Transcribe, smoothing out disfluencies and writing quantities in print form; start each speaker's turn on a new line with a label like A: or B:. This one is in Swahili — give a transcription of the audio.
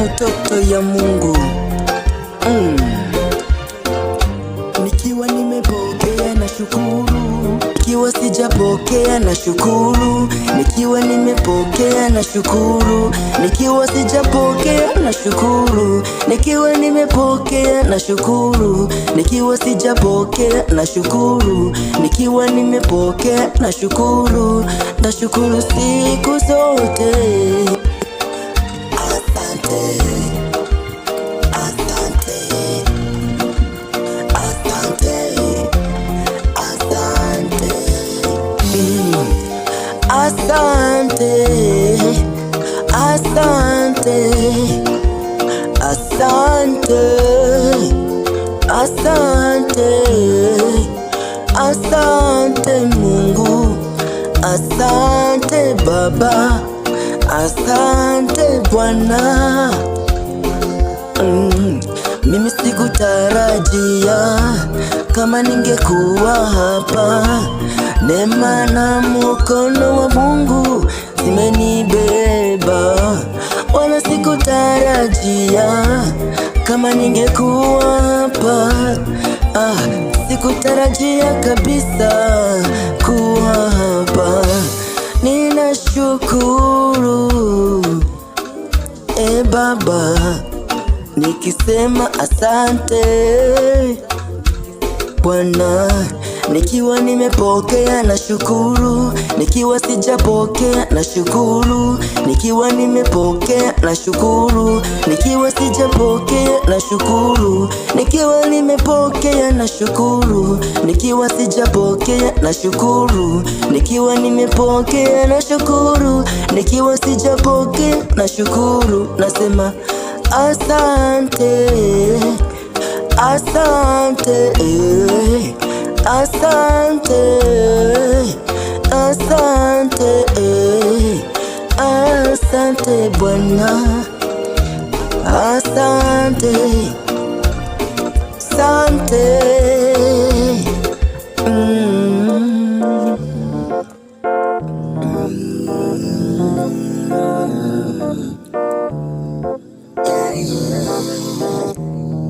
A: Mtoto ya Mungu. Nikiwa nimepokea na shukuru, nikiwa sijapokea na shukuru, nikiwa nimepokea na shukuru, nikiwa sijapokea na shukuru, nikiwa nimepokea na shukuru, nikiwa sijapokea na shukuru, nikiwa nimepokea na shukuru, nashukuru siku zote. Asante, asante, asante, asante, asante Mungu, asante Baba, asante Bwana. Mimi sikutarajia kama ningekuwa hapa. Neema na mkono wa Mungu zimenibeba, wala sikutarajia kama ningekuwa hapa. Sikutarajia kabisa kuwa hapa. Ninashukuru Baba, nikisema asante Bwana. Nikiwa nimepokea na shukuru, nikiwa sijapokea na shukuru, nikiwa nimepokea na shukuru, nikiwa sijapokea na shukuru, nikiwa nimepokea na shukuru, nikiwa sijapokea na shukuru, nikiwa nimepokea na shukuru, nikiwa sijapokea na shukuru, nasema asante, asante, asante, asante, asante Bwana, asante, asante.